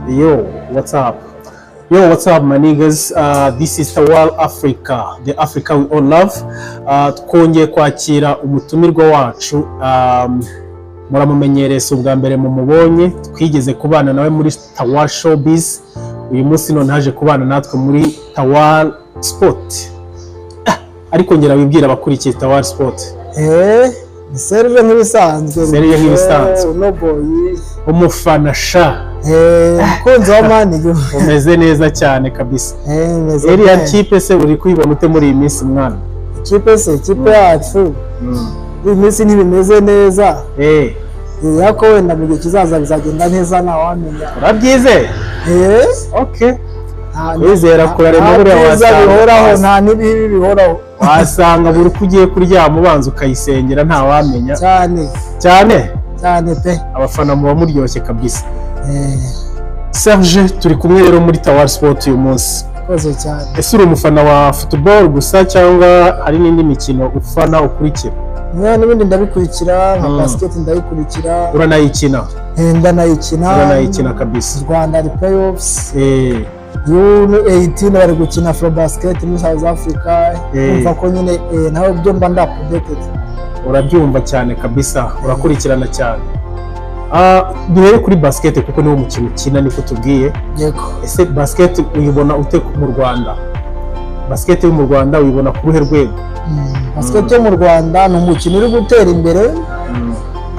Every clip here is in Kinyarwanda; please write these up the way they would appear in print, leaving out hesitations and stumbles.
Yo, what's up? Yo, what's up, my niggas? This is Tawal Africa, the Africa we all love. Twongeye kwakira umutumirwa wacu. Muramumenyereza ubwa mbere mu mubonye, twigeze kubana nawe muri Tawal Showbiz. Uyu munsi none haje kubana natwe muri Tawal Sport. Ariko ngera wibwira abakurikiye Tawal Sport. Serve nk'ibisanzwe. Serve nk'ibisanzwe. No boy. Umufana sha. Mukunzi wa mani. Umeze neza cyane kabisa. Iriya kipe se uri kwibona ute muri iyi minsi mwana? Kipe yacu. Iyi minsi ntibimeze neza. Yako wenda mu gihe kizaza bizagenda neza nta wamenya. Urabyize? Okay. Wizera kurarema buriya wasanga nta nibibi bihoraho. Wasanga buri kugiye kuryama ubanza ukayisengera nta wamenya. Cyane pe. Abafana muba muryoshye kabisa. Serge turi kumwe rero muri Tawal Sport uyu munsi. Koze cyane. Ese uri umufana wa football gusa cyangwa hari n'indi mikino ufana ukurikira? N'ibindi ndabikurikira, nka basket ndabikurikira. Uranayikina? Ndanayikina kabisa. Rwanda playoffs. U18 bari gukina for basket muri South Africa. Umva ko nyine nawe byo mba ndapdated. Urabyumva cyane kabisa, urakurikirana cyane. Duhere kuri basket kuko niwo mukino ukina niko tubwiye. Yego. Ese basket uyibona ute mu Rwanda? Basket yo mu Rwanda uyibona ku ruhe rwego? Basket yo mu Rwanda ni umukino uri gutera imbere.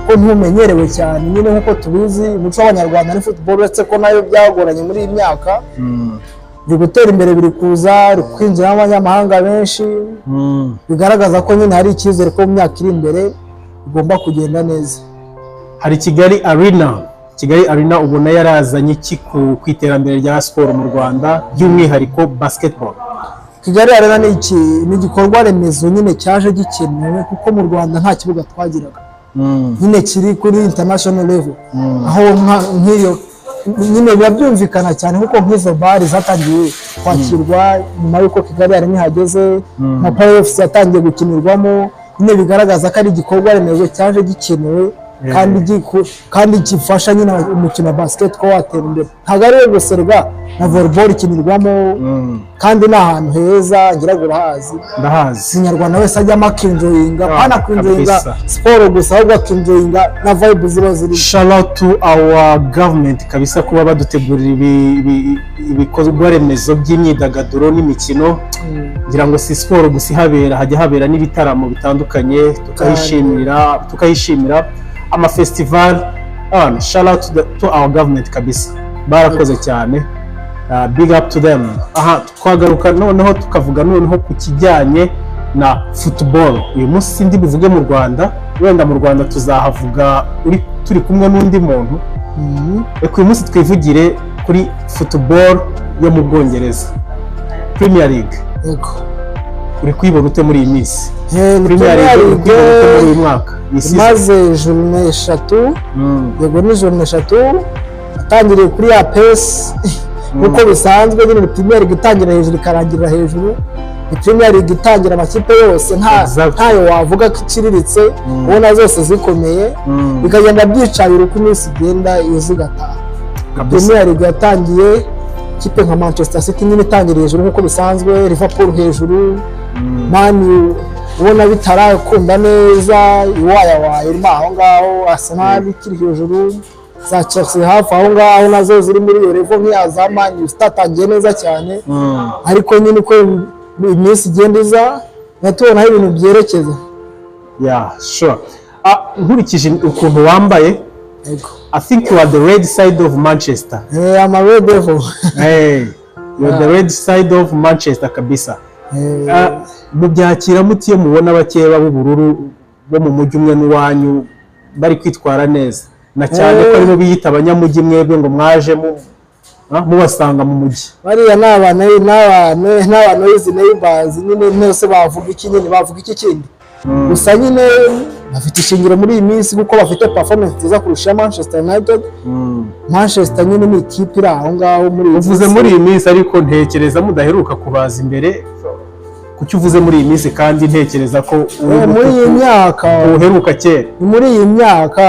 Ko ntumenyerewe cyane nyine nkuko tubizi umuco w'Abanyarwanda ni football uretse ko nayo byagoranye muri iyi myaka. Biri gutera imbere, biri kuza kwinjira abanyamahanga benshi. Bigaragaza ko nyine hari icyizere ko mu myaka iri imbere igomba kugenda neza. Hari Kigali Arena ubona yarazanye iki ku iterambere rya sport mu Rwanda by'umwihariko basketball? Kigali Arena ni igikorwa remezo nyine cyaje gikenewe kuko mu Rwanda nta kibuga twagiraga. Nyine kiri kuri international level. Aho nk'iyo nyine byabyumvikana cyane kuko nk'izo bari zatangiye kwakirwa nyuma yuko Kigali Arena ihageze, na playoffs yatangiye gukinirwamo. Nyine bigaragaza ko ari igikorwa remezo cyaje gikenewe kandi gifasha nyine umukino wa basket ko watera imbere. Ntabwo ari guserwa na volleyball ikinirwamo kandi ni ahantu heza ngira ngo urahazi. Ndahazi. Umunyarwanda wese ajyamo akinjoyinga, pana kwinjoyinga sport gusa ahubwo akinjoyinga na vibe ziba ziri. Shout out to our government kabisa kuba badutegurira ibikorwa remezo by'imyidagaduro n'imikino. Ngira ngo si sport gusa ihabera, hajya habera n'ibitaramo bitandukanye tukayishimira ama festival. Shout out to our government kabisa, barakoze cyane. Big up to them. Twagaruka noneho tukavuga noneho ku kijyanye na football. Uyu munsi sindi bivuge mu Rwanda, wenda mu Rwanda tuzahavuga turi kumwe n'undi muntu. Uyu munsi twivugire kuri football yo mu Bwongereza, Premier League. Yego. Uri kwibona ute muri iyi minsi? Premier League muri uyu mwaka maze journée 3. Yego ni journée 3 atangiriye kuri ya pace uko bisanzwe nyine Premier League itangira hejuru ikarangirira hejuru. Premier League itangira amakipe yose ntayo wavuga ko ikiriritse, ubona zose zikomeye bikagenda byicabira uko iminsi igenda izigataha. Premier League yatangiye kipe nka Manchester City nyine itangiriye hejuru nkuko bisanzwe, Liverpool hejuru, Man ubona bitarakunda neza, iwayawaye irimo aho ngaho, Arsenal ikiri hejuru, za Chelsea hafi aho ngaho nazo ziri muri iyo level nk'iya za Man zitatangiye neza cyane. Ariko nyine uko iminsi igenda iza natubona aho ibintu byerekeza. Sure. Nkurikije ukuntu wambaye, I think you are the red side of Manchester. I'm a red devil. You're the red side of Manchester kabisa. Mubyakira mutiye mubona bakeba b'ubururu bo mu mujyi umwe n'uwanyu bari kwitwara neza, na cyane ko arimo biyita abanyamujyi mwebwe ngo mwaje mubasanga mu mujyi. Bariya n'abantu izi neighbors nyine nose bavuga iki kindi. Gusa nyine bafite ishingiro muri iyi minsi kuko bafite performance nziza kurusha Manchester United. Manchester nyine ni ikipe iri aho ngaho muri uvuze muri iyi minsi, ariko ntekereza mudaheruka kubaza imbere kuki uvuze muri iyi minsi kandi ntekereza ko muri iyi myaka uheruka kera muri iyi myaka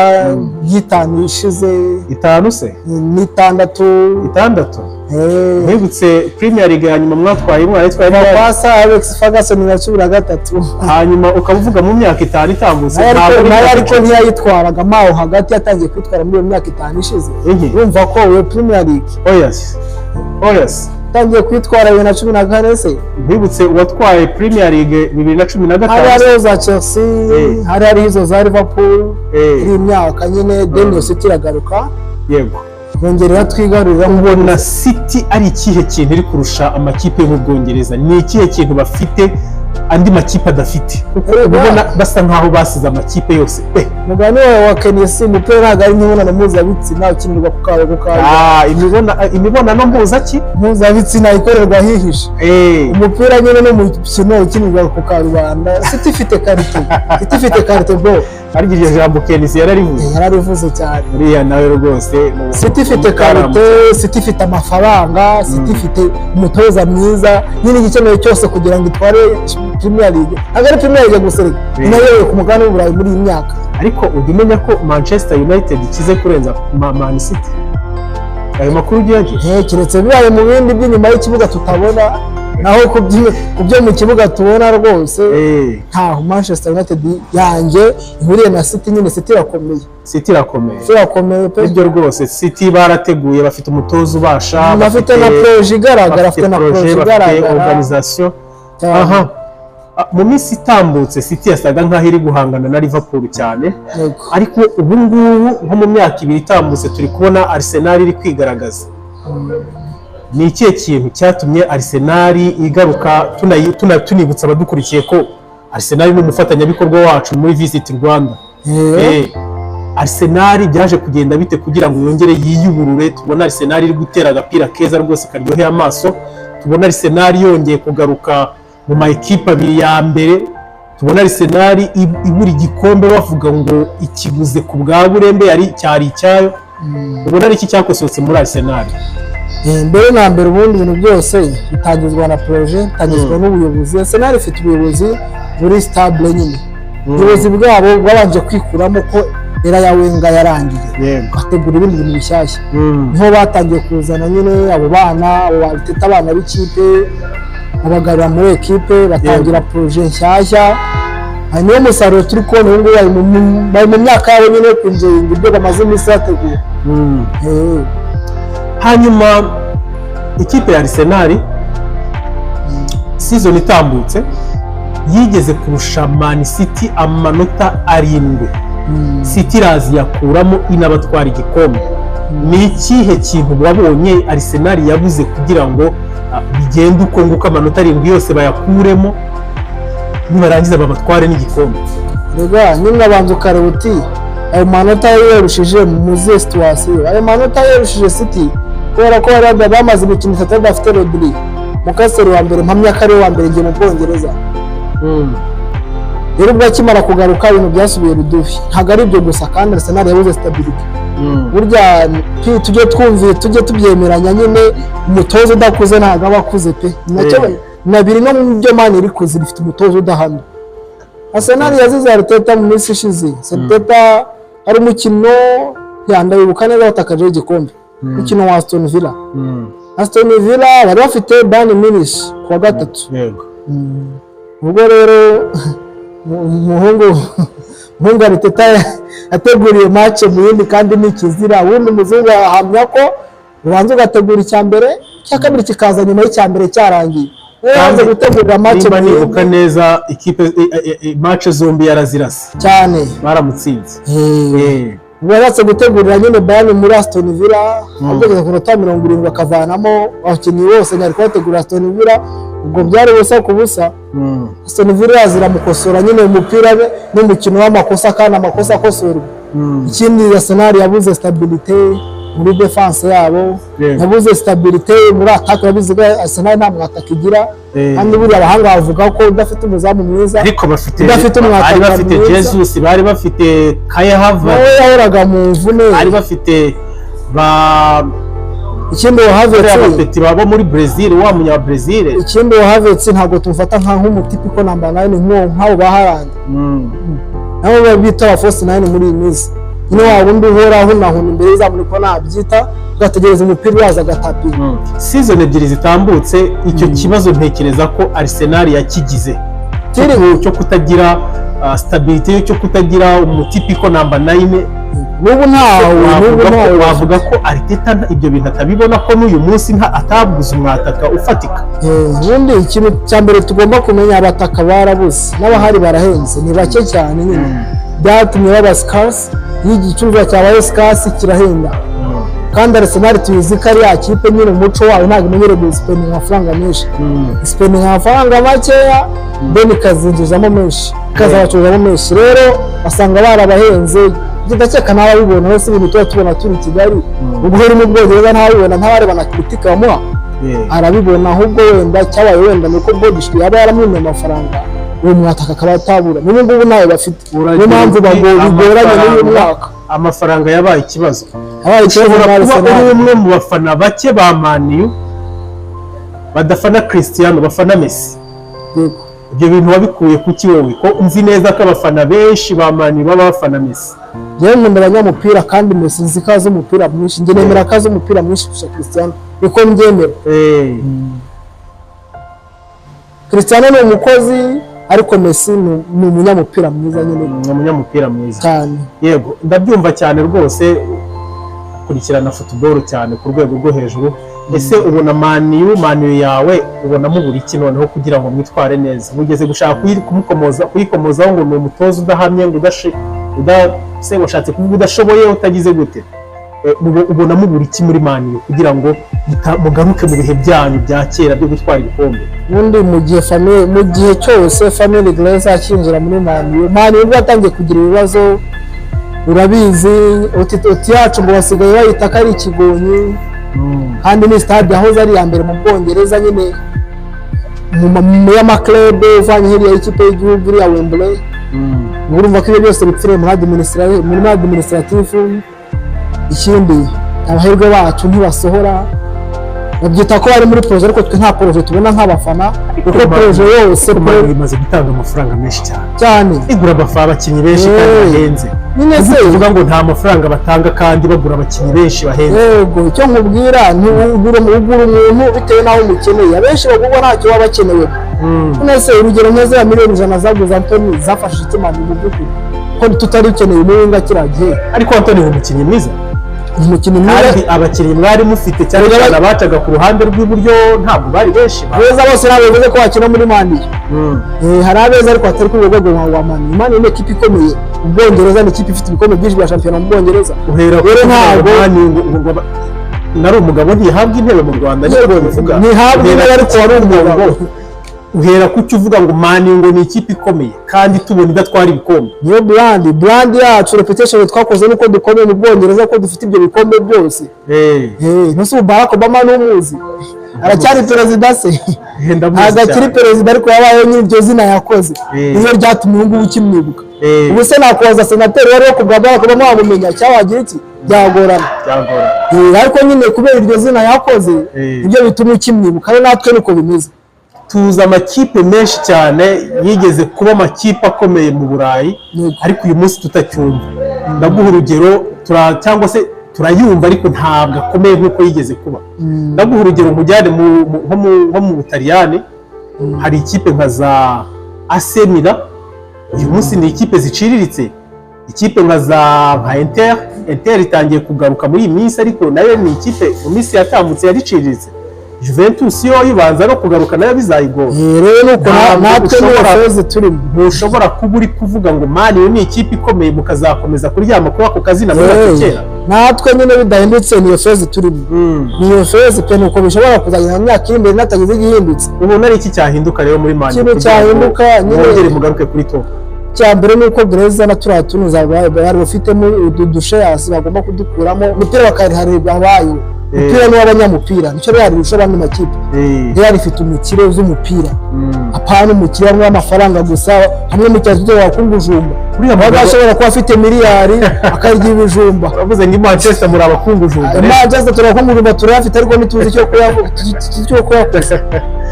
y'itanu ishize 5 se n'itandatu mwibutse Premier League hanyuma mwatwaye mwitwaye Pasa Alex Ferguson na 13 hanyuma ukavuga mu myaka 5 itambutse ariko ntiyayitwaraga maho hagati yatangiye kwitwara muri iyo myaka 5 ishize urumva ko we Premier League oh yes tangiye kwitwara 2014 se mwibutse uwatwaye Premier League 2015 hari arizo za Chelsea hari arizo za Liverpool iri myaka nyine Daniel City iragaruka yego bongerera twigarurira mubona City ari ikihe kintu iri kurusha amakipe yo mu Bwongereza ni ikihe kintu bafite andi makipe adafite ubona basa nkaho basize amakipe yose mugani wa Kenesi umupira ntabwo ari imibonano mpuzabitsina ukinirwa ku kawe imibonano mpuzabitsina ikorerwa hihishe umupira nyine no mu mukino ukinirwa ku karubanda City ifite karite bro arigije jambo Kenesi yararivuze cyane uriya nawe rwose City ifite karite City ifite amafaranga City ifite umutoza mwiza nyine igikenewe cyose kugira ngo itware Premier League agari Premier League gusa nayo ku mugani w'Uburayi muri iyi myaka ariko udumenya ko Manchester United ikize kurenza Man City ayo makuru ugiye kiretse bibaye mu bindi by'inyuma y'ikibuga tutabona naho ku byo mu kibuga tubona rwose ntaho Manchester United yanjye ihuriye na City nyine City irakomeye pe ibyo rwose City barateguye bafite umutozo ubasha bafite na projet igaragara bafite organisation mu minsi itambutse City yasaga nkaho iri guhangana na Liverpool cyane ariko ubu ngubu nko mu myaka 2 itambutse turi kubona Arsenal iri kwigaragaza ni ikihe kintu cyatumye Arsenal igaruka tunibutsa abadukurikiye ko Arsenal ni umufatanyabikorwa wacu muri Visit Rwanda Arsenal byaje kugenda bite kugira ngo yongere yiyuburure tubona Arsenal iri gutera agapira keza rwose karyoheye amaso tubona Arsenal yongeye kugaruka mu ma equipe abiri ya mbere tubona Arsenal iburi gikombe bavuga ngo ikiguze ku bwa burembe cyari icyayo ubona ari iki cyakosotse muri Arsenal mbere na mbere ubundi ibintu byose bitangizwa na projet bitangizwa n'ubuyobozi Arsenal ifite ubuyobozi buri stable nyine ubuyobozi bwabo bwabanje kwikuramo ko era ya Wenger yarangiye bategura ibindi bintu bishyashya niho batangiye kuzana nyine abo bana Arteta abana b'ikipe abagarura muri equipe batangira projet nshyashya niyo musaruro turi kubona ubu ngubu bari mu myaka yabo nyine kunjinga ibyo bamaze iminsi bategura hanyuma ikipe ya Arsenal season itambutse yigeze kurusha Man City amanota 7 City irazi yakuramo inabatwara igikombe ni ikihe kintu wabonye Arsenal yabuze kugira ngo bigende uko nguko amanota 7 yose bayakuremo nibarangiza babatware n'igikombe rega nimwe abanza ukareba uti ayo manota yarushije mu situation ayo manota yarushije City kubera ko bari bamaze imikino 3 bafite Rodri mukaseri wa mbere mpamya kare wa mbere ngiye mu Bwongereza rero bwakimara kugaruka ibintu byasubiye rudufi ntago ari byo gusa kandi Arsenal yabuze stability burya tujye tubyemeranya nyine umutozo udakuze ntago abakuze pe nacyo nabiri no mu byo mani iri kuzi bifite umutozo udahamye Arsenal yazize Arteta mu minsi ishize Arteta ari umukino yandabibuka neza watakaje igikombe umukino wa Aston Villa bari bafite Bayern Munich ku wa gatatu ubwo rero umuhungu Arteta ateguriye match mu yindi kandi n'ikizira ubundi muzungu ahamya ko ubanza ugategura icya mbere cya kabiri kikaza nyuma y'icya mbere cyarangiye yanze gutegura match nibuka neza ikipe match zombi yarazirase cyane baramutsinze baratse gutegurira nyine Bayern muri Aston Villa ageze ku minota 70 bakavanamo abakinnyi bose nyari kwategura Aston Villa ubwo byari busa ku busa Aston Villa ziramukosora nyine umupira n'umukino w'amakosa kandi amakosa akosorwa ikindi Arsenal yabuze stabilité muri defense yabo yabuze stabilité muri attack yabiziga Arsenal nta mwataka igira kandi buri abahanga bavuga ko udafite umuzamu mwiza ariko bafite Jesus bari bafite Kai Havertz yahoraga mu mvune bari bafite ikindi Havertz abapeti babo muri Brazil wa munya Brazil, ikindi Havertz ntabwo tumufata nk'umutipiko number 9 nk'abo ba Haaland nabo babita false 9 muri iyi minsi niyo wabundi uhoraho nahuna imbere y'izamuni ko nabyita ugategereza umupira uraza agatapi. Season ebyiri zitambutse icyo kibazo ntekereza ko Arsenal yakigize cyo kutagira stability, cyo kutagira umutipiko number 9. N'ubu ntawe wavuga ko Arteta ibyo bintu atabibona ko n'uyu munsi atabuze umwataka ufatika. Ubundi ikintu cya mbere tugomba kumenya, abataka barabuze n'abahari barahenze, ni bake cyane nyine byatumye baba scarce, y'igicuruzwa cyabaye scarce kirahenda. Kandi Arsenal tuyizi ko ari ya kipe nyine umuco wawe ntabwo imenyereye spending amafaranga menshi, spending amafaranga makeya then ikazinjizamo menshi, ikazabacuruzamo menshi, rero basanga barabahenze. Ndakeka nawe bibona hose ibintu tuba tubona turi Kigali, ubwo uri mu Bwongereza ntabibona, ntabareba na critique bamuha arabibona, ahubwo wenda cyabaye wenda nuko Bodish yaba yaramwimye amafaranga uwo mwataka akaba atabura. N'ubu ngubu nawe bafite, niyo mpamvu bigoranye n'uyu mwaka amafaranga yabaye ikibazo. Kuba uri umwe mu bafana bake ba Man U badafana Cristiano bafana Messi, ibyo bintu wabikuye kuki wowe? Ko nzi neza ko abafana benshi ba Man U baba bafana Messi. Yewe nkunda abanyamupira kandi Messi nzi ko azi umupira mwinshi, njye nemera ko azi umupira mwinshi kurusha Cristiano, niko mbyemera. Cristiano ni umukozi ariko Messi ni umunyamupira mwiza nyine, ni umunyamupira mwiza cyane. Yego ndabyumva cyane rwose, kurikirana football cyane ku rwego rwo hejuru. Ese ubona Man U yawe ubonamo buri iki noneho kugira ngo mwitware neza? Mugeze gushaka kuyikomozaho ngo ni umutoza udahamye, ngo se washatse kuvuga udashoboye utagize gute? Ubonamo buri iki muri Man U kugira ngo mugaruke mu bihe byanyu bya kera byo gutwara ibikombe? Ubundi mu gihe cyose Family Glaze akinjira muri Man U batangiye kugira ibibazo, urabizi oti yacu ngo basigaye bayita ko ari ikigonyi, kandi ni stade yahoze ari ya mbere mu Bwongereza nyine mu y'amaklub uvanye heriya y'ikipe y'igihugu ya Wembley. Urumva ko ibyo byose bipfire muri administrative. Ikindi abahirwe bacu ntibasohora, babyita ko bari muri projet ariko twe nta projet tubona nk'abafana, kuko projet yose imaze gutanga amafaranga menshi cyane, igura abakinnyi benshi kandi bahenze. Nyine se uvuga ngo nta mafaranga batanga kandi bagura abakinnyi benshi bahenze. Yego, icyo nkubwira ugura umuntu bitewe n'aho umukeneye, abenshi bagurwa ntacyo baba bakenewe. Nyine se urugero nk'izo ya miliyoni 100 zaguze Anthony zafashe itima mu by'ukuri ko tutari ukeneye umuwinga kiragiye, ariko Anthony ni umukinnyi mwiza. Kandi abakinnyi mwari mufite cyane cyane abacaga ku ruhande rw'iburyo ntabwo bari benshi. Beza bose ntabwo bivuze ko wakina muri Man U. Hari abeza ariko atari ku rwego rwa Man U. Man U ni ikipe ikomeye mu Bwongereza, ni ikipe ifite ibikombe byinshi bya shampiyona mu Bwongereza. Uhera kuri ntabwo nari umugabo ntihabwa intebe mu Rwanda, niyo bivuga ntihabwa intebe ariko wari umugabo. Uhera kuki uvuga ngo Man U ngo ni ikipe ikomeye kandi tubona idatwara ibikombe? Niyo brand yacu, reputation twakoze nuko dukomeye mu Bwongereza, ko dufite ibyo bikombe byose. Nose Barack Obama n'umuzi aracyari perezida se? Agakiri perezida ariko yabaye n'iryo zina yakoze, niyo ryatumye ubu ukimwibuka. Ubu se nakoza senateri wari ku Barack Obama wamumenya cyawagira iki? Byagorana. Ariko nyine kubera iryo zina yakoze ibyo bituma ukimwibuka, rero natwe niko bimeze. Tuza amakipe menshi cyane yigeze kuba amakipe akomeye mu Burayi, ariko uyu munsi tutacyumva. Ndaguha urugero, cyangwa se turayumva ariko ntabwo akomeye nk'uko yigeze kuba. Ndaguha urugero mujyane nko mu Butaliyani, hari ikipe nka za AC Milan, uyu munsi ni ikipe ziciriritse. Ikipe nka Inter itangiye kugaruka muri iyi minsi, ariko nayo ni ikipe mu minsi yatambutse yariciriritse. Juventus yo yibanza no kugaruka nayo bizayigora. Rero nuko natwe n'abafozi turi ntushobora kuba uri kuvuga ngo Man U ni ikipe ikomeye mukazakomeza kuryama kuba ku kazina muri kera. Natwe nyine bidahindutse niyo fozi turi. Niyo fozi pe nuko bishobora kuzagenda mu myaka iri imbere natagize igihindutse. Ubona ari iki cyahinduka rero muri Man U? Ikintu cyahinduka nyine mugaruke kuri top. Cyambere nuko Glaze na tunuza bari bafitemo udushares bagomba kudukuramo, mupira bakariharira bayo umupira ni w'abanyamupira nicyo Real irusha abandi makipe. Real ifite umukire z'umupira apana umukire w'amafaranga gusa hamwe mu cyazo wakungujumba uriya ashobora kuba afite miliyari akarya ibijumba. Bavuze ngo Manchester muri abakungujumba. Manchester turakungujumba turafite ariko ntituzi cyo kuyakoza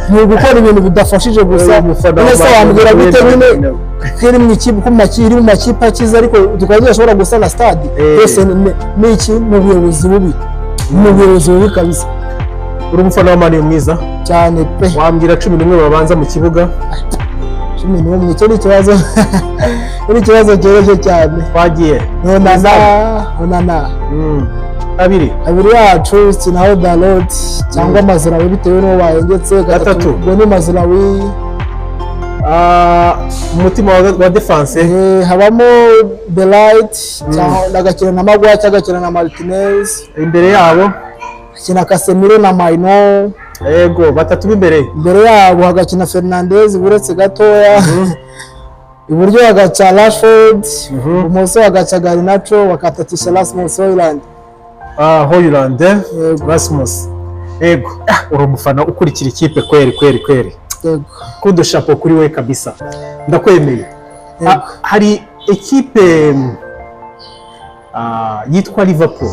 ni gukora ibintu bidafashije gusa. Nese wambwira gute nyine kiri mu ikipe ku makiri mu makipe akiza ariko tukajya ashobora gusana stade yose ni iki mu buyobozi bubi kabisa. Uri umufana wa Mani mwiza cyane pe. Wambwira 11 babanza mu kibuga. 11 cyo ni kibazo ni kibazo cyoroshye cyane. Twagiye onana abiri yacu sinaho Dalot cyangwa Mazraoui bitewe n'uwo bayengetse. Gatatu ngo ni Mazraoui. Umutima wa defense habamo Belait cyangwa agakina na Maguire cyangwa agakina na Martinez. Imbere yabo akina Casemiro na Maino. Yego batatu imbere yabo hagakina Fernandes buretse gatoya. Iburyo hagaca Rashford, ibumoso hagaca Garnacho, bakatatisha Rasmus Hojlund. Hojlund Rasmus. Yego uri umufana ukurikira ikipe kweri. Yego kudo chapeau kuri we kabisa ndakwemeye. Hari ekipe yitwa Liverpool.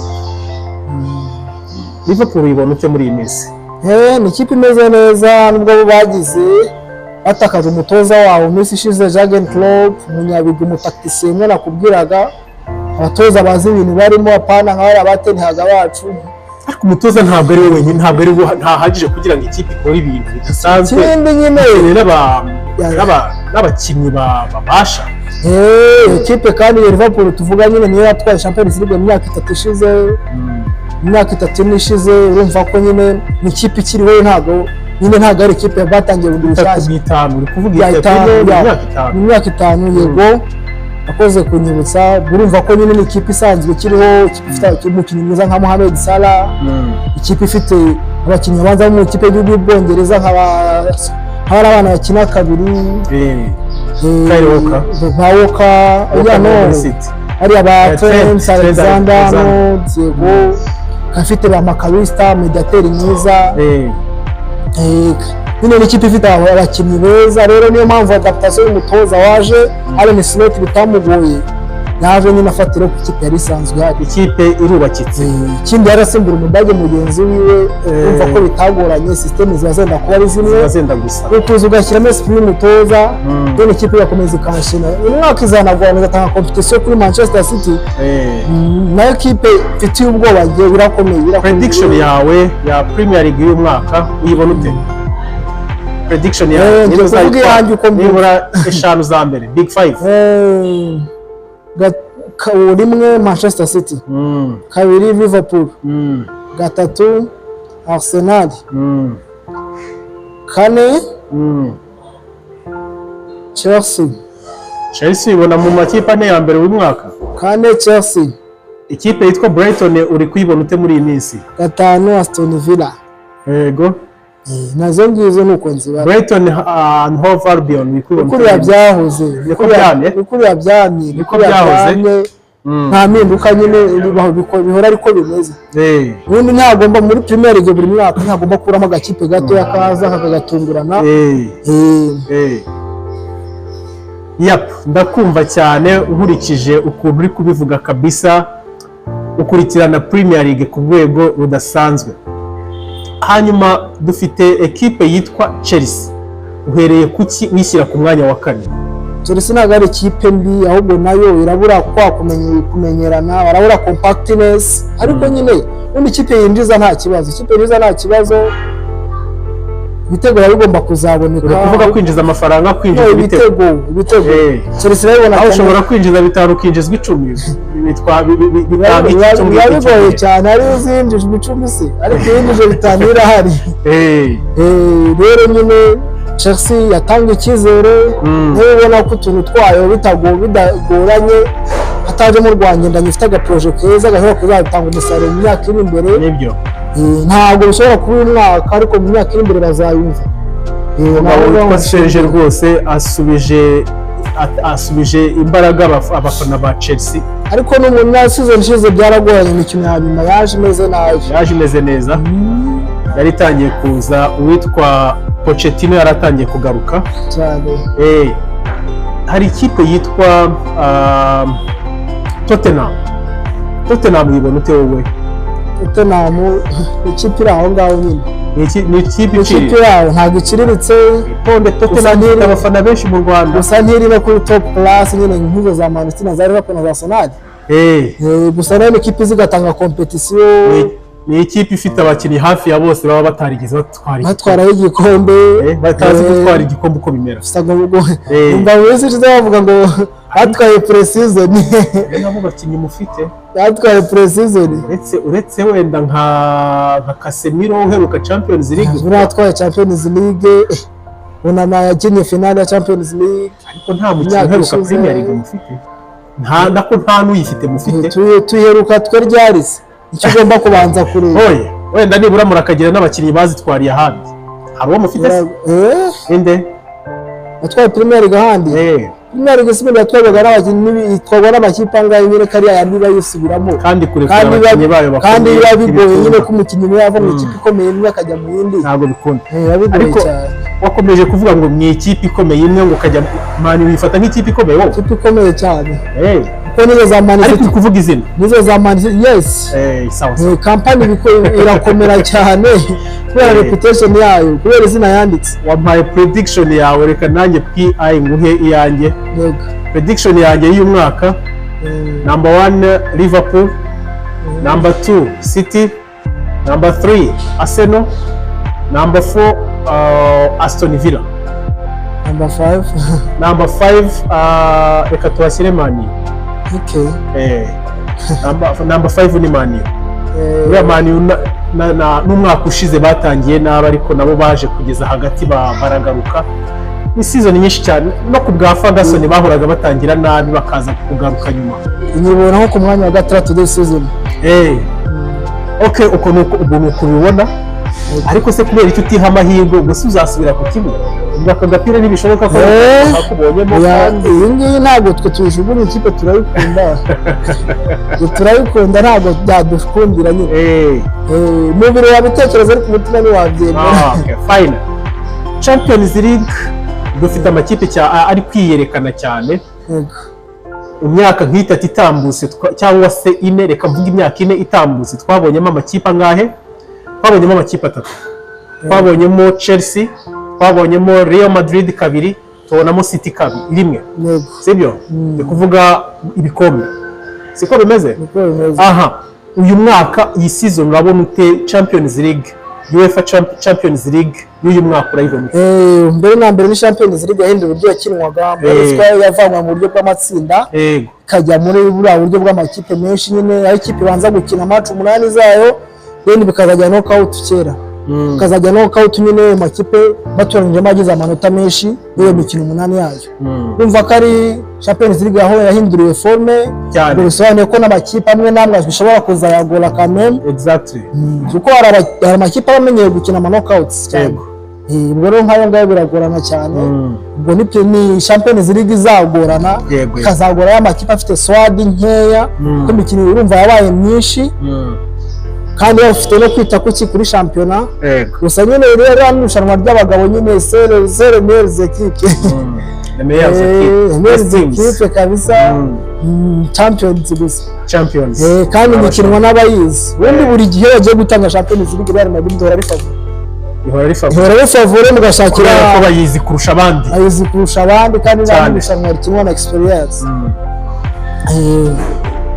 Liverpool ibona ute muri iyi minsi? Ni ikipe imeze neza nubwo bagize batakaje umutoza wabo minsi ishize Jurgen Klopp umunyabigwi umutaktisien mwe nakubwiraga abatoza bazi ibintu barimo apana nk'abari abatenhaga bacu. Ariko umutoza ntabwo ari we wenyine ntahagije kugira ngo ikipe ikore ibintu bidasanzwe. Ikindi nyine n'abakinnyi babasha. Ikipe kandi Liverpool tuvuga nyine niyo yatwaye Champions League mu myaka 3 ishize. Imyaka 3 nishize urumva ko nyine ni ikipe ikiriho ntago ari ikipe batangiye bundi bushyashya. 5 uri kuvuga imyaka 5 yego akoze kunyibutsa. Urumva ko nyine ni ikipe isanzwe ikiriho, ikipe ifite umukinnyi mwiza nka Mohamed Salah, ikipe ifite abakinnyi banza mu ikipe y'Ubwongereza nk'abari abana bakina kabiri Kyle Walker ari aba Trent Alexander-Arnold yego afite ba Makalista mediateri mwiza. Nyine ni ikipe ifite abakinnyi beza rero niyo mpamvu adaptation y'umutoza waje Arne Slot bitamugoye yaje nyine afatira ku ikipe yari isanzwe hari. Ikipe irubakitse. Ikindi yarasimbura umudage mugenzi wiwe umva ko bitagoranye system zibazenda kuba ari zimwe zibazenda gusa ukuza ugashyiramo esprit y'umutoza nyine ikipe yakomeza ikashina. Umwaka izanagorana izatanga competition kuri Manchester City. Nayo ikipe ifite ubwoba ngiye birakomeye. Prediction yawe ya Premier League y'uyu mwaka uyibona ute? Prediction yawe niba nibura 5 za mbere Big 5. rimwe Manchester City, kabiri Liverpool, gatatu Arsenal, kane Chelsea ibona mu makipe ane ya mbere uyu mwaka. Kane Chelsea. Ikipe yitwa Brighton uri kuyibona ute muri iyi minsi? Gatanu Aston Villa. Yego. Nazo ngizo nuko nziba. Brighton and Hove Albion wikubona. Kuri yabyahoze. Kuri yabyamye. Niko byahoze. Nta mpinduka nyine bihora ariko bimeze. Ubundi ntagomba muri Premier League buri mwaka ntagomba kuramo agakipe gato yakaza kagagatungurana. Ndakumva cyane nkurikije ukuntu uri kubivuga kabisa, ukurikirana Premier League ku rwego rudasanzwe. Hanyuma dufite ekipe yitwa Chelsea, uhereye kuki wishyira ku mwanya wa kane? Chelsea ntabwo ari ikipe mbi, ahubwo nayo irabura kumenyerana, barabura compactness, ariko nyine undi ikipe yinjiza nta kibazo, ibitego bigomba kuzaboneka. Uravuga kwinjiza amafaranga, kwinjiza ibitego. Chelsea rero aho ushobora kwinjiza 5 ukinjizwa 10 bitanga icyo bigoye cyane, ari uzinjijwe 10 se, ariko yinjije 5 irahari. Rero nyine Chelsea yatanga icyizere, ubona ko utuntu twayo bitagoranye, ataje mu Rwanda ndanye ifite agaproject keza gashobora kuzatanga umusaruro mu myaka iri imbere. Nibyo ntabwo bishobora kuba umwaka, ariko mu myaka iri imbere bazayumva. Ntabwo Serge rwose asubije asubije imbaraga abafana ba Chelsea, ariko n'umuntu na season ishize byaragoranye imikino ya nyuma yaje imeze neza, yari itangiye kuza uwitwa Pochettino yaratangiye kugaruka cyane. Hari ikipe yitwa Tottenham ibona ute wowe? Tottenham ikipe iri aho ngaho nyine, ni ikipe yaho ntabwo iciriritse. Tottenham ifite abafana benshi mu Rwanda, gusa ntiri no kuri top class nyine nk'izo za Man City na za Liverpool na za Arsenal. Gusa rero ikipe zigatanga competition, ni ikipe ifite abakinnyi hafi ya bose baba batarigeze batwara igikombe, batazi gutwara igikombe uko bimera. Umva wese uza bavuga ngo batwaye pre-season, nabo bakinnyi mufite batwaye pre-season, uretse wenda nka Casemiro uheruka Champions League, batwaye Champions League, unama yakinnye finale ya Champions League, ariko nta mukino uheruka Premier League mufite, nta n'uyifite mufite. Tuheruka twe ryarise icyo ugomba kubanza kureba. Wenda nibura murakagira n'abakinnyi bazitwariye ahandi, hari uwo mufite inde atwaye Premier League ahandi? Premier League simwe yatwaga n'abakinnyi itwagwa n'amakipe angahe nyine kariya yandi bayisubiramo, kandi kurekura abakinnyi bayo kandi biba bigoye nyine ko umukinnyi umwe yava mu ikipe ikomeye imwe akajya mu yindi, ntabwo bikunda. Ariko wakomeje kuvuga ngo ni ikipe ikomeye imwe ngo ukajya mani wifata nk'ikipe ikomeye wowe? Ikipe ikomeye cyane ko nizo za Man City, ariko kuvuga izina nizo za Man City. Yes, sawa company irakomera cyane kubera reputation yayo, kubera izina yanditse. Wampaye prediction yawe, reka nanjye PI nguhe iyanjye. Prediction yanjye y'uyu mwaka: number 1 Liverpool, number 2 City, number 3 Arsenal, number 4 Aston Villa, number 5 reka tuhashyire Man U. Number 5 ni Man U. Man U n'umwaka ushize batangiye nabi, ariko nabo baje kugeza hagati baragaruka. Ni season nyinshi cyane, no ku bwa Ferguson bahoraga batangira nabi bakaza kugaruka nyuma. Inyibona nko ku mwanya wa gatatu this season. Uko nuko ubibona, ariko se kubera icyo utiha amahirwe gusa uzasubira ku kibuga aka gapira ntibishoboka ko bakubonyemo. Iyi ngiyi ntabwo twe tujugunya ikipe, turayikunda ntabwo byadukundira nyine. Umubiri wabitekereza ariko umutima ntiwabyemera. Fine. Champions League dufite amakipe ari kwiyerekana cyane. Imyaka nk'itatu itambutse cyangwa se ine, reka mvuga imyaka ine itambutse, twabonyemo amakipe angahe? Twabonyemo amakipe atatu. Twabonyemo Chelsea, twabonyemo Real Madrid kabiri, tubonamo City kabiri rimwe. Sibyo? Ni kuvuga ibikombe. Siko bimeze? Uyu mwaka, iyi season urabona ute Champions League, UEFA Champions League y'uyu mwaka urayibona? Mbere na mbere ni Champions League yahinduye uburyo yakinwaga, mbere yavanywe mu buryo bw'amatsinda ikajya muri buriya buryo bw'amakipe menshi nyine, aho ikipe ibanza gukina match 8 zayo, then bikazajya knockout kera, bikazajya knockout nyine amakipe batoranyijemo agize amanota menshi iyo mikino 8 yayo. Urumva ko ari Champions League aho yahinduriwe forme, bisobanuye ko n'amakipe amwe namwe bishobora kuzayagora kameme. Kuko hari amakipe amenyeye gukina knockouts cyane. Ubwo rero nk'ayo ngayo biragorana cyane. Ubwo ni Champions League izagorana, ikazagora y'amakipe afite swad nkeya, ko imikino urumva yabaye myinshi, kandi bafite no kwita kuki kuri shampiyona. Gusa nyine rero n'irushanwa ry'abagabo nyine sere meilleures équipes, meilleures équipes kabisa, Champions. Kandi ikinwa n'abayizi. Ubundi buri gihe bagiye gutanga Champions League Real Madrid ihora ari favori mugashakira ko bayizi kurusha abandi. Kandi n'irushanwa rikinwa na experience.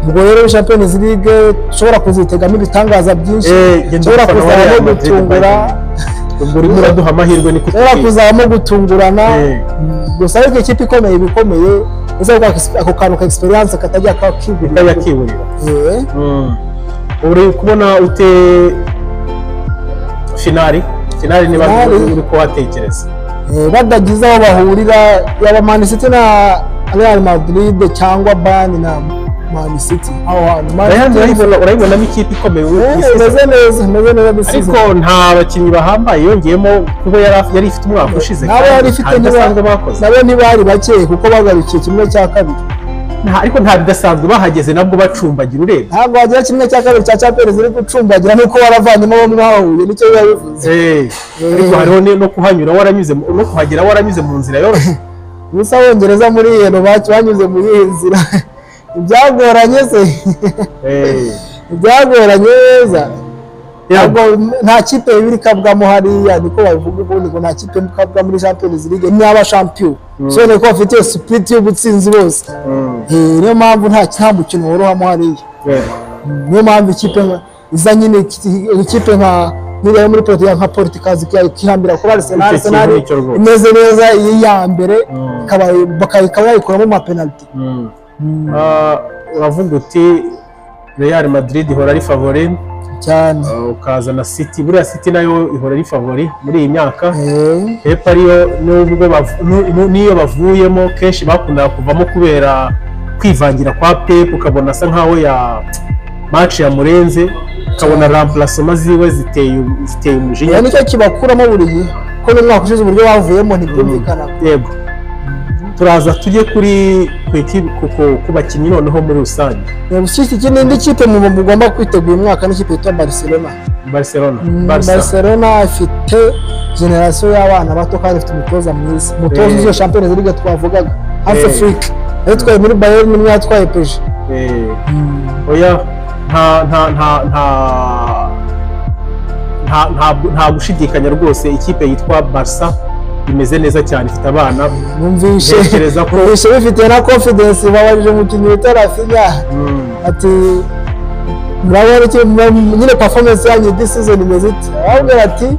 Ubwo rero Champions League ushobora kuzitegamo ibitangaza byinshi, ushobora kuzamo gutungura. Ubwo urimo uraduha amahirwe ni ushobora kuzamo gutungurana. Gusa ariko ikipe ikomeye bikomeye uzako ako kantu ka experience katajya kiburira. Uri kubona ute finali niba uri ko watekereza badagize aho bahurira yaba Man City na Real Madrid cyangwa Bayern Man City aho hantu urayibonamo ikipe ikomeye imeze neza bisize ariko nta bakinnyi bahambaye yongeyemo kuba yari ifite umwaka ushize nabo yari ifite nabo ntibari bake kuko bagarukiye kimwe cya kabiri ariko nta bidasanzwe bahageze nabwo bacumbagira urebye ntabwo wagira kimwe cya kabiri cya Champions League gucumbagira nuko waravanyemo bamwe bahuye nicyo biba bivuze ariko hariho no kuhanyura waranyuze no kuhagera waranyuze mu nzira yoroshye gusa Abongereza muri yeno banyuze muri iyi nzira ibyagoranye se ibyagoranye neza nta kipe ibiri kabwamo hariya niko babivuga ubundi ngo nta kipe kabwa muri Champions League ni aba champion so ne ko bafite spirit yo gutsinzi bose niyo mpamvu nta mukino worohamo hariya niyo mpamvu ikipe iza nyine ikipe nka niba muri Portugal nka Portugal kihambira kuri Arsenal imeze neza iya mbere bakaba yayikuramo ama penalty uravuga uti Real Madrid ihora ari favori cyane ukazana City buriya City nayo ihora ari favori muri iyi myaka hepfo ariyo nubwo niyo bavuyemo kenshi bakunda kuvamo kubera kwivangira kwa Pep ukabona asa nkaho ya match ya murenze ukabona remplacement ziwe ziteye umujinya nicyo kibakuramo buriye ko n'umwaka ushize uburyo bavuyemo ntibyumvikana yego turaza tujye kuri ku bakinnyi noneho muri rusange indi kipe mugomba kwitegura umwaka n'ikipe yitwa Barcelona ifite generation y'abana bato kandi ifite umutoza mwiza umutoza uzo Champions League twavugaga Hansi Flick yatwaye muri Bayern nimwe yatwaye PSG oya nta gushidikanya rwose ikipe yitwa Barca imeze neza cyane ifite abana numvishe bifite na confidence babajije umukinnyi witwa Rafinha ati murabona nyine performance yanyu this season imeze iti ahubwo ati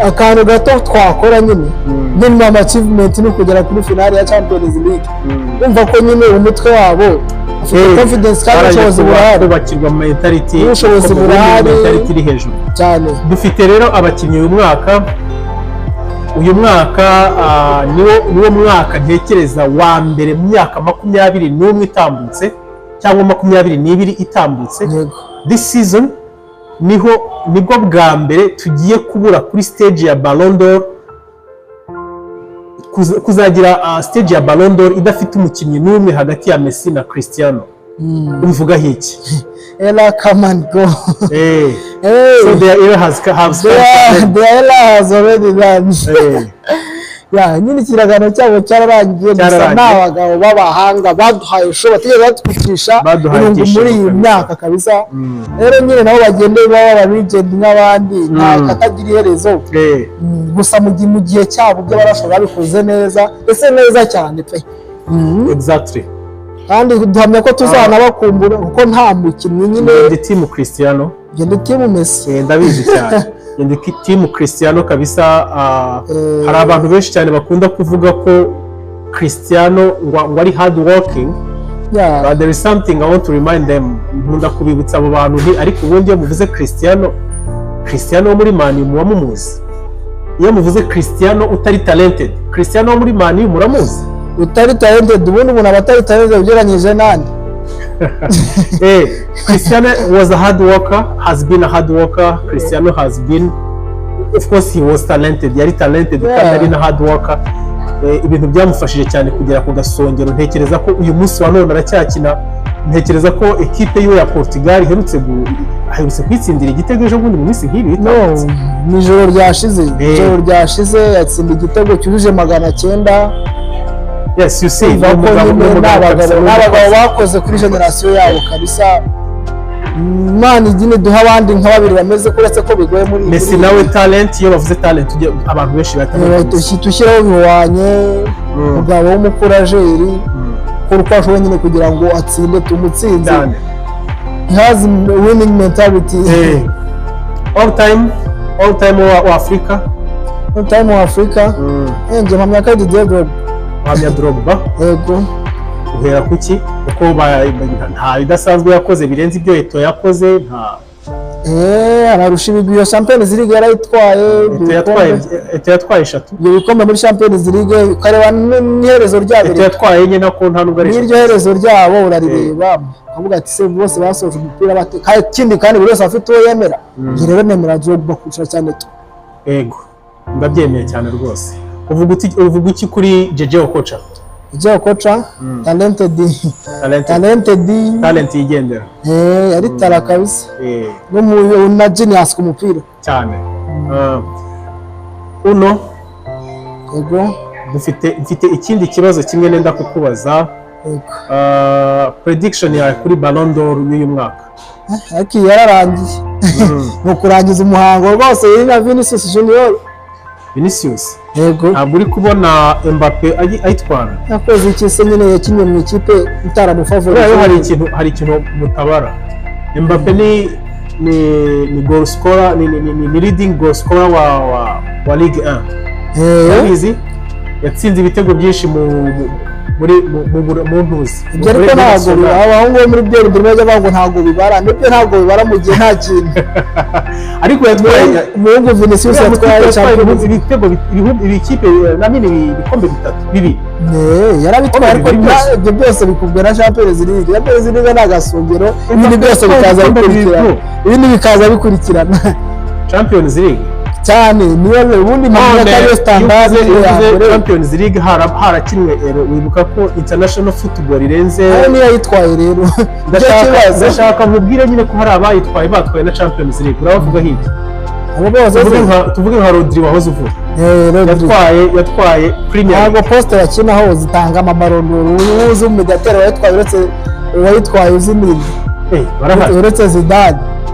akantu gato twakora nyine minimum achievement ni kugera kuri finale ya Champions League umva ko nyine umutwe wabo afite confidence kandi ubushobozi burahari kubakirwa mentality ubushobozi burahari iri hejuru cyane dufite rero abakinnyi uyu mwaka niwo mwaka ntekereza wa mbere mu myaka 21 itambutse cyangwa 22 itambutse this season nibwo bwa mbere tugiye kubura kuri stage ya Ballon d'Or kuzagira stage ya Ballon d'Or idafite umukinnyi n'umwe hagati ya Messi na Cristiano ubivuga hiki Ella come and go so their era has already done nyine ikiragano cyabo cyararangiye gusa n'abagabo b'abahanga baduhaye show batigeze batwikisha muri iyi myaka kabisa rero nyine nabo bagende baba legend nk'abandi nta katagira iherezo gusa mu gihe cyabo byo barashobora bikoze neza ese neza cyane pe exactly kandi duhamya ko tuzanabakumbura kuko nta mukinnyi nyine ndi team Cristiano ndi team Messi ndabizi cyane ndi team Cristiano kabisa hari abantu benshi cyane bakunda kuvuga ko Cristiano ngo ari hard working but there is something I want to remind them nkunda kubibutsa abo bantu ariko ubundi iyo muvuze Cristiano muri Man U mumuzi iyo muvuze Cristiano utari talented Cristiano muri Man U muramuzi utari talented ubundi umuntu abatari talented ugeranyije nande Cristiano was a hard worker, has been a hard worker. Cristiano has been, of course he was talented, yari talented kandi ari na hard worker. Ibintu byamufashije cyane kugera ku gasongero. Ntekereza ko uyu munsi wa none aracyakina. Ntekereza ko equipe yo ya Portugal iherutse kwitsindira igitego ejo bundi mu minsi nk'ibi. Ni ijoro ryashize yatsinda igitego cyujuje 900. Yes, you see, n'abagabo bakoze kuri generation yabo kabisa. Imana igine duha abandi nka babiri bameze kuretse ko bigoye muri Messi nawe talent iyo bavuze talent abantu benshi batushyiraho biwanye mugabo w'umukurajeri ko rwashoboye nyine kugira ngo atsinde tumutsinze. He has winning mentality. All time wa Africa. Nje mpamya ko Didier Drogba. Yego. Uhera kuki uko nta bidasanzwe yakoze birenze ibyo Eto'o yakoze ararusha ibigwi. Iyo Champions League yarayitwaye, Eto yatwaye 3 ibyo bikombe muri Champions League ukareba n'iherezo ryabo. Eto yatwaye nyine ko nta nubwo ari n'iryo herezo ryabo urarireba ukavuga ati se bose basoje umupira bate kindi kandi buri wese afite uwo yemera. Njye rero nemera Drogba kurusha cyane Eto. Yego ndabyemeye cyane rwose. Uvuga iki kuri Jeje Okocha? Jeje Okocha talent yigendera. Yari tara kabisa. No na genius ku mupira cyane. Uno yego mfite ikindi kibazo kimwe nenda kukubaza. Prediction yawe kuri Ballon d'Or y'uyu mwaka? Aki yararangiye. No kurangiza umuhango rwose na Vinicius Junior. Vinicius yego ntabwo uri kubona Mbappe ayitwara? Yakoze iki se nyine yakinnye mu ikipe itaramufavori. Hari ikintu mutabara. Mbappe ni goal scorer, ni leading goal scorer wa Ligue 1. Yabizi yatsinze ibitego byinshi mu ntuzi. Ibyo ariko ntabwo abahungu bo muri byeri mbere bajya bavuga ntabwo bibara, nibyo ntabwo bibara mu gihe nta kintu. Ariko yatwaye umuhungu Vinicius yatwaye Champions ibitego ibikipe namini ibikombe 3 yarabitwaye, ariko ibyo byose bikubwira Champions League. Champions League ni agasongero, ibindi byose bikaza bikurikirana. Champions League cyane niyo ubundi mpamvu standard ya Champions League harakinwe wibuka ko international football irenze niyo yitwaye rero. ndashaka mubwire nyine ko hari abayitwaye batwaye na Champions League. Uravuga hirya abo bose tuvuge nka Rodri wahoze uvuga yatwaye Premier League. Ntabwo poste yakinaho zitanga amabarondo uzi umediateur wayitwaye uretse wayitwaye uzinini uretse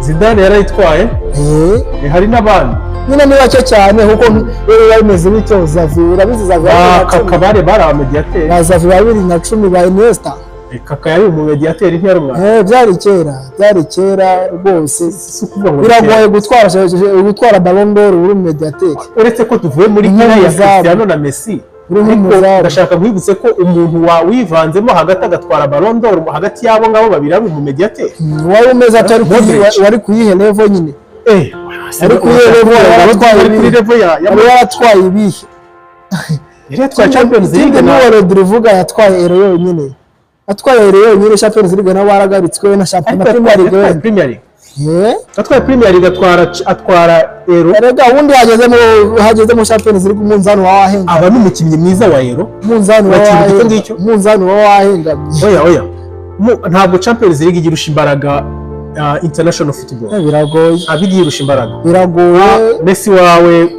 Zidane yarayitwaye. Hari n'abandi nyine ni bake cyane kuko rero bimeze bityo. Xavi urabizi Xavi Kabare bari abamediateur. Xavi 2010 ba Iniesta. Kaka yari umumediateur ntiyari umwana. byari kera rwose. Biragoye gutwara Ballon d'Or uri umumediateur. Uretse ko tuvuye muri kina ya Cristiano na Messi. Ndashaka kwibutse ko umuntu wivanzemo hagati agatwara Ballon d'Or hagati yabo ngabo babiri ari umumediateur. Wari umeze atari wari kuyihe level nyine. Ariko yaratwaye ibihe. Yaratwaye Champions League na Rodri vuga yatwaye Euro yonyine. Atwaye Euro yonyine, Champions League nawe waragaritswe na Champions League. Atwaye Premier League atwara Euro. Erega ubundi hagezemo Champions League umunzani wahenga. Aba n'umukinnyi mwiza wa Euro. Umunzani wahengamye. Oya. Ntabwo Champions League igirusha imbaraga international football. Biragoye. Abigirusha imbaraga. Biragoye. Messi wawe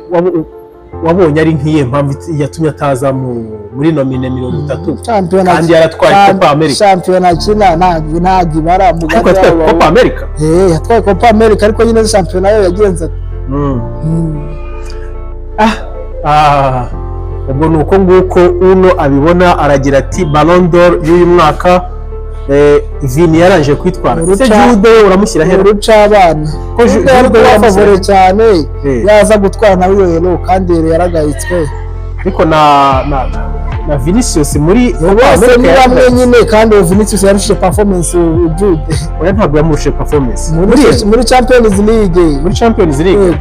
wabonye ari nk'iye mpamvu yatumye ataza muri nomine 30 kandi yaratwaye Copa America. Champion kina ntabwo ibara muganda wa Copa America. Yatwaye Copa America ariko nyine champion nayo yagenze. Ubwo nuko nguko uno abibona aragira ati Ballon d'Or y'uyu mwaka Vini yaranje kwitwara. Se Jude uramushyira hero ruca abana ko Jude yarafavore cyane yaza gutwara nawe rero kandi yaragayitswe. Ariko na Vinicius muri bose ni bamwe nyine kandi Vinicius yarushije performance Jude. Oya ntabwo yamurushije performance muri Champions League. Muri Champions League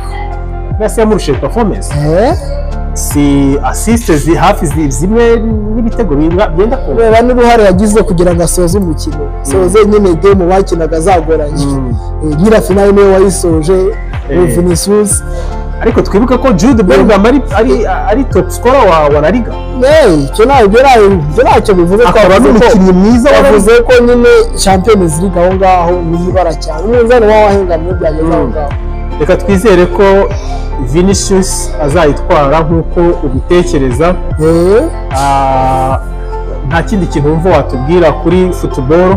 bose yamurushije performance. Si assist hafi zimwe n'ibitego byenda ko reba n'uruhare yagize kugira ngo asoze umukino. Soze nyine game bakinaga zagoranye. Nyira finale niwe wayisoje Vinicius. Ariko twibuka ko Jude Bellingham ari top scorer wa La Liga. Cyo ntacyo bivuze ko akaba n'umukinnyi mwiza. Wavuze ko nyine Champions League aho ngaho nibara cyane. Umunzani wahengamye byageze aho ngaho. Reka twizere ko Vinicius azayitwara nk'uko ubitekereza. Nta kindi kintu wumva watubwira kuri football?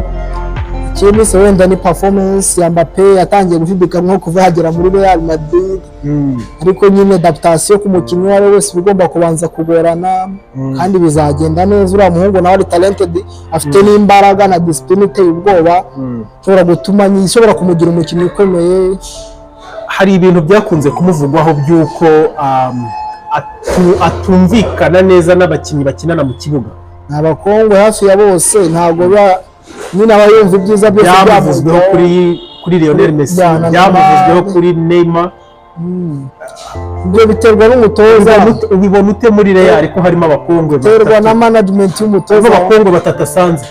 Ikindi se wenda ni performance ya Mbappe yatangiye gushidikanywa kuva hagera muri Real Madrid. Ariko nyine adaptation ku mukinnyi wari wese bigomba kubanza kugorana kandi bizagenda neza. Uriya muhungu nawe ari talented, afite n'imbaraga na discipline iteye ubwoba, ishobora kumugira umukinnyi ukomeye. Hari ibintu byakunze kumuvugwaho by'uko atumvikana neza n'abakinnyi bakinana mu kibuga. Abakongo hafi ya bose ntabwo nyine aba yumva ibyiza byose byavuzweho kuri Lionel Messi, Ya, na byamuvuzweho Neymar. kuri Neymar. ibyo biterwa n'umutoza, Ubibona ute muri Real ko harimo abakongwe biterwa na management harimo y'umutoza. abakongwe batatu asanze?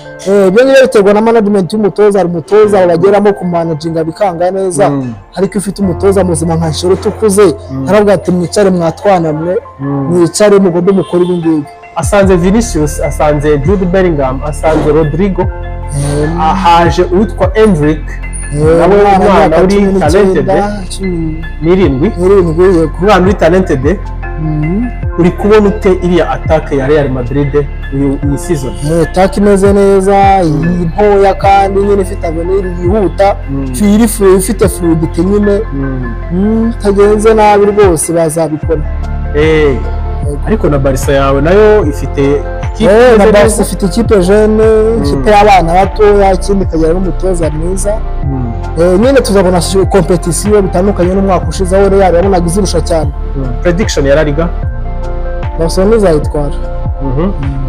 Ibyo ngibyo biterwa na management y'umutoza. Hari umutoza bageramo kumanaginga bikanga neza, ariko ufite umutoza muzima nka Ancelotti ukuze, aravuga ati mwicare mwatwana mwe, mwicare mugombe mukora ibi ngibi. Asanze Vinicius, asanze Jude Bellingham, asanze Rodrigo, haje uwitwa Endrick, nawe umwana uri talented, n'irindwi, umwana uri talented. Uri kubona ute iriya atake ya Real Madrid iyi season? Atake imeze neza, ntoya kandi nyine ifite avenir yihuta, ifite fluidity nyine, tagenze nabi rwose bazabikora. Ariko na Barca yawe nayo ifite na Barca ifite ikipe jeune, ikipe y'abana batoya, ikindi ikagira n'umutoza mwiza. Nyine tuzabona competition bitandukanye n'umwaka ushize aho Real yabonaga izirusha cyane. Prediction ya La Liga, Barcelona izayitwara.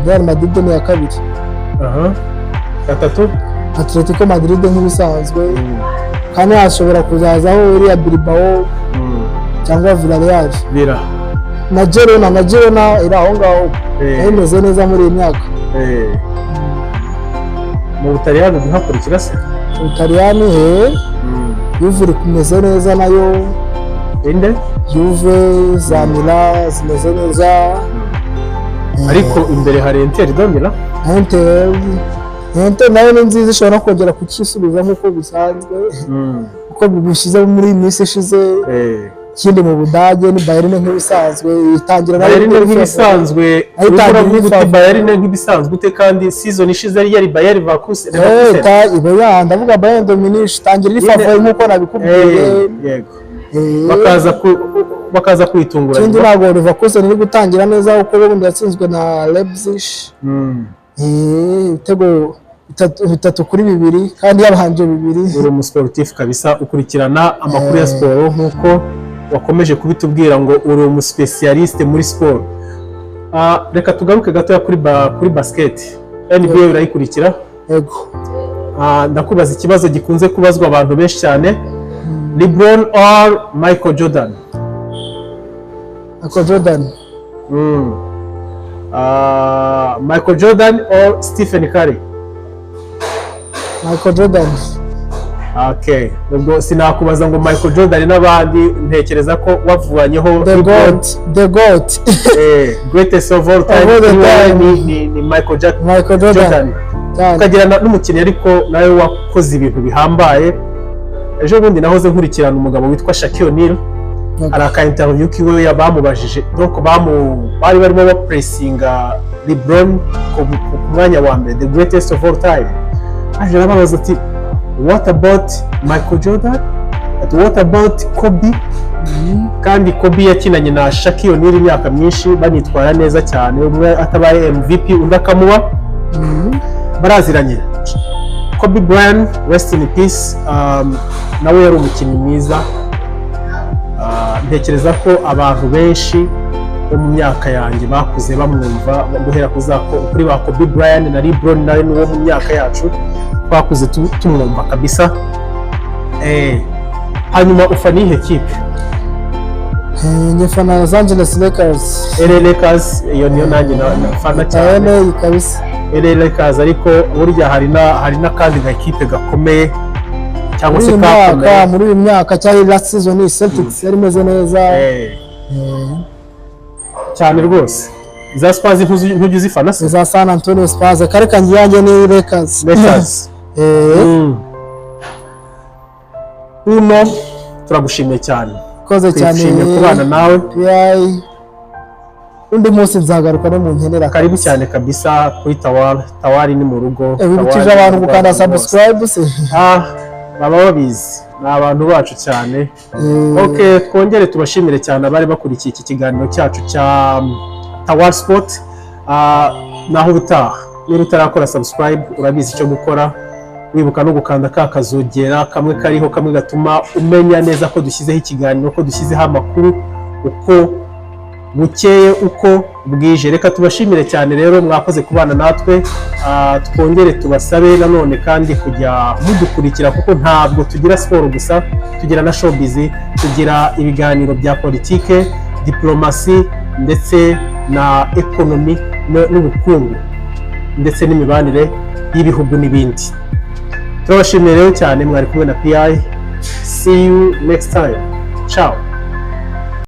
Real Madrid ni ya kabiri. gatatu Atletico Madrid nk'ibisanzwe, kandi hashobora kuzazaho iriya Bilbao cyangwa Villarreal. Na Girona iri aho ngaho, imeze neza muri iyi myaka. Mu Butaliyani ntihakurikira se? Ubutaliyani Juve iri kumeze neza nayo. Inde? Juve, za Milan zimeze neza. Ariko imbere hari Inter de Milan. Inter nayo ni nziza, ishobora no kongera kukisubiza nk'uko bisanzwe, kuko bishyize muri iyi minsi ishize. Ikindi mu Budage ni Bayern nk'ibisanzwe, itangira Bayern nk'ibisanzwe, Bayern nk'ibisanzwe ute kandi season ishize yari Bayern Leverkusen. Ndavuga Bayern Dominique itangira iri favori nk'uko nabikubwiye. Bakaza kwitungura. Ikindi ntabwo Leverkusen iri gutangira neza kuko ubundi yatsinzwe na Leipzig. Ibitego 3-2 kandi yabahanje 2. Uri umusportif kabisa, ukurikirana amakuru ya siporo nk'uko wakomeje kubitubwira ngo uri umuspecialiste muri siporo. Reka tugaruke gatoya kuri basket. NBA urayikurikira? Yego. Ndakubaza ikibazo gikunze kubazwa abantu benshi cyane, LeBron or Michael Jordan? Michael Jordan. Michael Jordan or Stephen Curry? Michael Jordan. Okay, ubwo sinakubaza ngo Michael Jordan n'abandi, ntekereza ko wavuranyeho the goat greatest of all time ni Michael Jordan. Ukagira n'umukinnyi ariko nawe wakoze ibintu bihambaye. Ejo bundi nahoze nkurikirana umugabo witwa Shaquille O'Neal, araka interview kiwe bamubajije, donc bari barimo bapressinga LeBron ku mwanya wa mbere, the greatest of all time. Aje arababaza ati what about Michael Jordan? What about Kobe? Kandi Kobe yakinanye na Shaquille O'Neal imyaka myinshi, banitwara neza cyane, umwe atabaye MVP undi akamuba. Baraziranye. Kobe Bryant, rest in peace, nawe yari umukinnyi mwiza. Ntekereza ko abantu benshi bo mu myaka yanjye bakuze bamwumva, guhera kuri ba Kobe Bryant na LeBron nawe wo mu myaka yacu twakuze tumwumva kabisa. Hanyuma ufana ihe kipe? Njye Los Angeles Lakers. LA Lakers, iyo niyo nanjye nafana cyane kabisa. LA Lakers, ariko burya hari n'akandi gakipe gakomeye cyangwa se kakomeye muri uyu myaka cyari last season Celtics yari imeze neza cyane rwose. Za Spurs ntujya uzifana se? Za San Antonio Spurs, kare kanjye yanjye ni Lakers. Uno turagushimiye cyane, koze cyane, twishimiye kubana nawe. Undi munsi nzagaruka no mu nkenera. Karibu cyane kabisa kuri Tawari ni mu rugo. Wibukije abantu gukanda subscribe se? Baba babizi, ni abantu bacu cyane. Okay, twongere tubashimire cyane abari bakurikiye iki kiganiro cyacu cya Tawari Sport. Naho ubutaha, niba utarakora subscribe urabizi icyo gukora, wibuka no gukanda kakazogera kamwe kariho, kamwe gatuma umenya neza ko dushyizeho ikiganiro, ko dushyizeho amakuru uko bukeye uko bwije. Reka tubashimire cyane rero, mwakoze kubana natwe, twongere tubasabe nanone kandi kujya mudukurikira, kuko ntabwo tugira siporo gusa, tugira na showbiz, tugira ibiganiro bya politike, diplomasi ndetse na ekonomi n'ubukungu ndetse n'imibanire y'ibihugu n'ibindi. Turabashimiye rero cyane, mwari kumwe na PI. See you next time. Ciao.